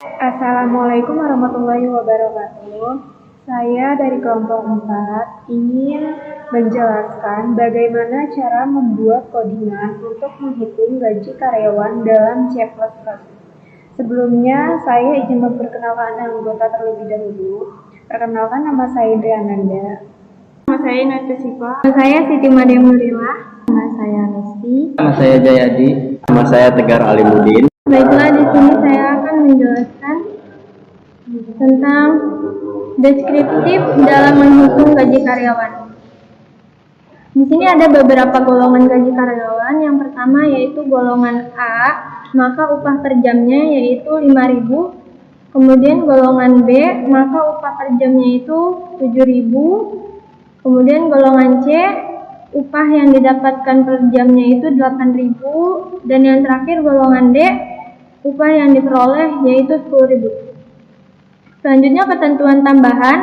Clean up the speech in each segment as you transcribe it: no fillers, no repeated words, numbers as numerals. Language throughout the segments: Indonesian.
Assalamualaikum warahmatullahi wabarakatuh. Saya dari kelompok 4 ingin menjelaskan bagaimana cara membuat codingan untuk menghitung gaji karyawan dalam C++. Sebelumnya, saya izin memperkenalkan anggota terlebih dahulu. Perkenalkan, nama saya Indri Ananda. Nama saya Nadia Siva. Nama saya Siti Mariam Nurila. Nama saya Nusti. Nama saya Jayadi. Nama saya Tegar Alimudin. Baiklah, di sini saya akan menjelaskan tentang deskriptif dalam menghitung gaji karyawan. Di sini ada beberapa golongan gaji karyawan. Yang pertama yaitu golongan A, maka upah per jamnya yaitu 5.000. Kemudian golongan B, maka upah per jamnya itu 7.000. Kemudian golongan C, upah yang didapatkan per jamnya itu 8.000. Dan yang terakhir golongan D, upah yang diperoleh yaitu 10.000. Selanjutnya ketentuan tambahan,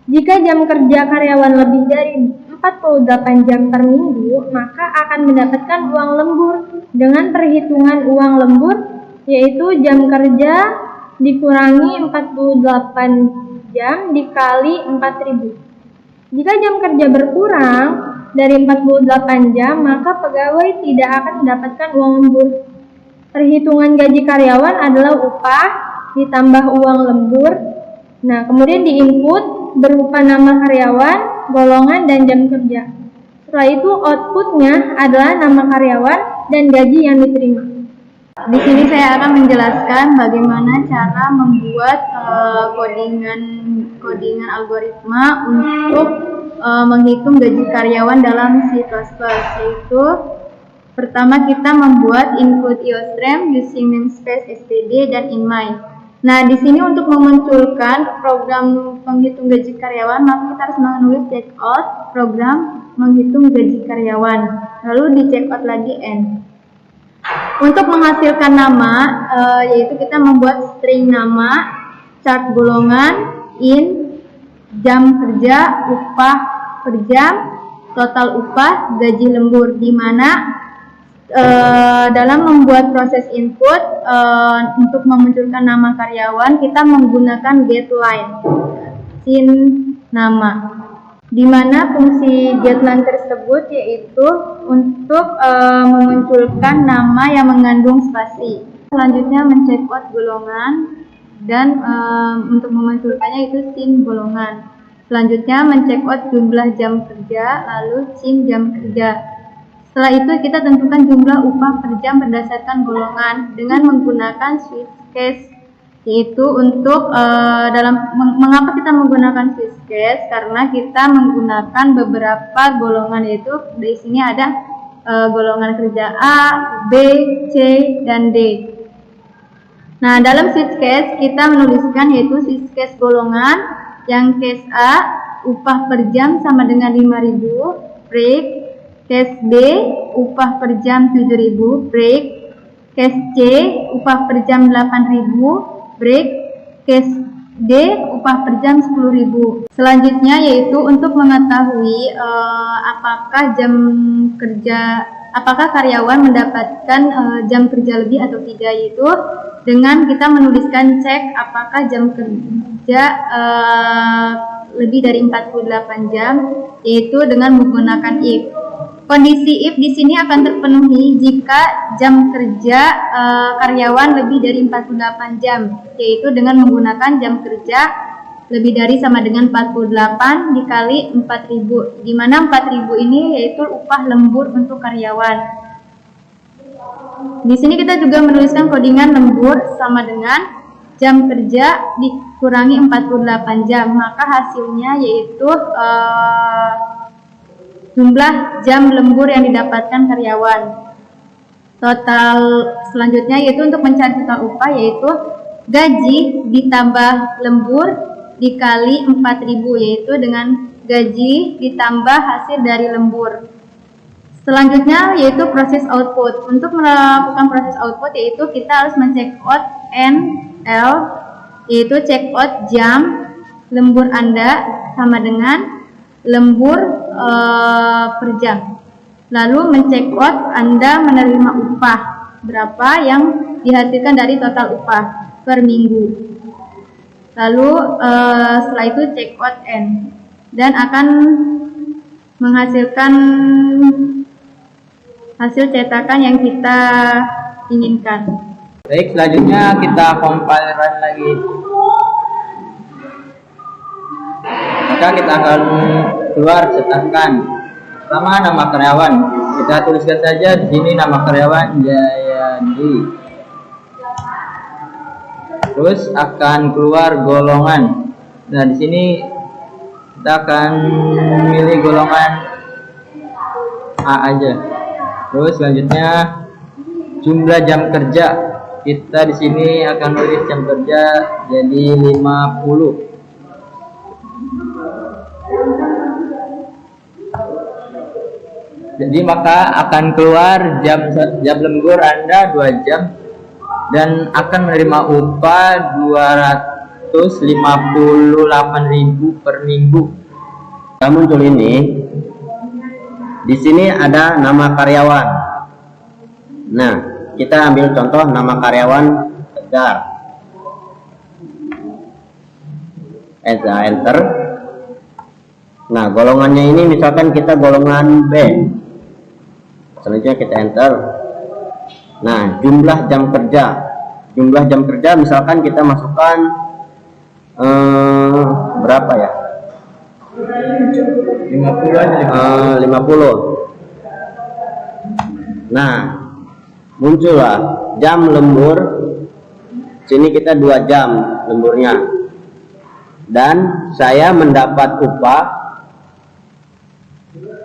jika jam kerja karyawan lebih dari 48 jam per minggu, maka akan mendapatkan uang lembur dengan perhitungan uang lembur yaitu jam kerja dikurangi 48 jam dikali 4.000. Jika jam kerja berkurang dari 48 jam, maka pegawai tidak akan mendapatkan uang lembur. Perhitungan gaji karyawan adalah upah ditambah uang lembur. Nah, kemudian diinput berupa nama karyawan, golongan, dan jam kerja. Setelah itu outputnya adalah nama karyawan dan gaji yang diterima. Di sini saya akan menjelaskan bagaimana cara membuat codingan algoritma untuk menghitung gaji karyawan dalam C++, yaitu pertama kita membuat input IOStream using namespace std dan inMy. Nah, di sini untuk memunculkan program penghitung gaji karyawan, maka kita harus menulis checkout program menghitung gaji karyawan. Lalu di checkout lagi n. Untuk menghasilkan nama, yaitu kita membuat string nama, chart golongan, in, jam kerja, upah per jam, total upah, gaji lembur, di mana dalam membuat proses input untuk memunculkan nama karyawan kita menggunakan getLine sin nama, di mana fungsi getLine tersebut yaitu untuk memunculkan nama yang mengandung spasi. Selanjutnya mencekot golongan dan untuk memunculkannya itu sin golongan. Selanjutnya mencekot jumlah jam kerja lalu sin jam kerja. Setelah itu kita tentukan jumlah upah per jam berdasarkan golongan dengan menggunakan switch case, yaitu untuk mengapa kita menggunakan switch case, karena kita menggunakan beberapa golongan, yaitu di sini ada golongan kerja A, B, C, dan D. Nah, dalam switch case kita menuliskan yaitu switch case golongan yang case A upah per jam sama dengan 5.000 break. Case B, upah per jam 7.000, break. Case C, upah per jam 8.000, break. Case D, upah per jam 10.000. Selanjutnya yaitu untuk mengetahui apakah karyawan mendapatkan jam kerja lebih atau tidak, yaitu dengan kita menuliskan cek apakah jam kerja lebih dari 48 jam, yaitu dengan menggunakan if. Kondisi if di sini akan terpenuhi jika jam kerja karyawan lebih dari 48 jam, yaitu dengan menggunakan jam kerja lebih dari sama dengan 48 dikali 4.000, di mana 4.000 ini yaitu upah lembur untuk karyawan. Di sini kita juga menuliskan codingan lembur sama dengan jam kerja dikurangi 48 jam, maka hasilnya yaitu jumlah jam lembur yang didapatkan karyawan. Total selanjutnya yaitu untuk mencari total upah, yaitu gaji ditambah lembur dikali 4.000, yaitu dengan gaji ditambah hasil dari lembur. Selanjutnya yaitu proses output. Untuk melakukan proses output yaitu kita harus mencekot NL, yaitu checkout jam lembur Anda sama dengan lembur per jam. Lalu mencekot Anda menerima upah berapa yang dihasilkan dari total upah. per minggu. Lalu setelah itu check out end dan akan menghasilkan hasil cetakan yang kita inginkan. Baik, selanjutnya kita compile run lagi. Maka kita akan keluar cetakan. Pertama, nama karyawan. Kita tuliskan saja di sini nama karyawan Jayadi. Terus akan keluar golongan. Nah, di sini kita akan memilih golongan A aja. Terus selanjutnya jumlah jam kerja. Kita di sini akan tulis jam kerja jadi 50. Jadi maka akan keluar jam lembur Anda 2 jam dan akan menerima upah 258.000 per minggu. Kita muncul ini. Di sini ada nama karyawan. Nah, kita ambil contoh nama karyawan Tegar. Enter. Nah, golongannya ini misalkan kita golongan B. Selanjutnya kita enter. Nah, jumlah jam kerja. Jumlah jam kerja misalkan kita masukkan berapa ya? 50 aja. 50. Nah, muncullah jam lembur. Sini kita 2 jam lemburnya. Dan saya mendapat upah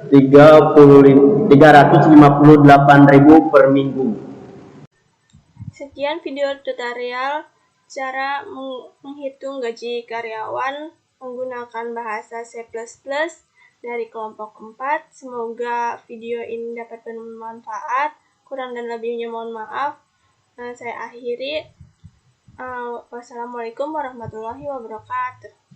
358.000 per minggu. Sekian video tutorial cara menghitung gaji karyawan menggunakan bahasa C++ dari kelompok 4. Semoga video ini dapat bermanfaat. Kurang dan lebihnya mohon maaf. Saya akhiri. Wassalamualaikum warahmatullahi wabarakatuh.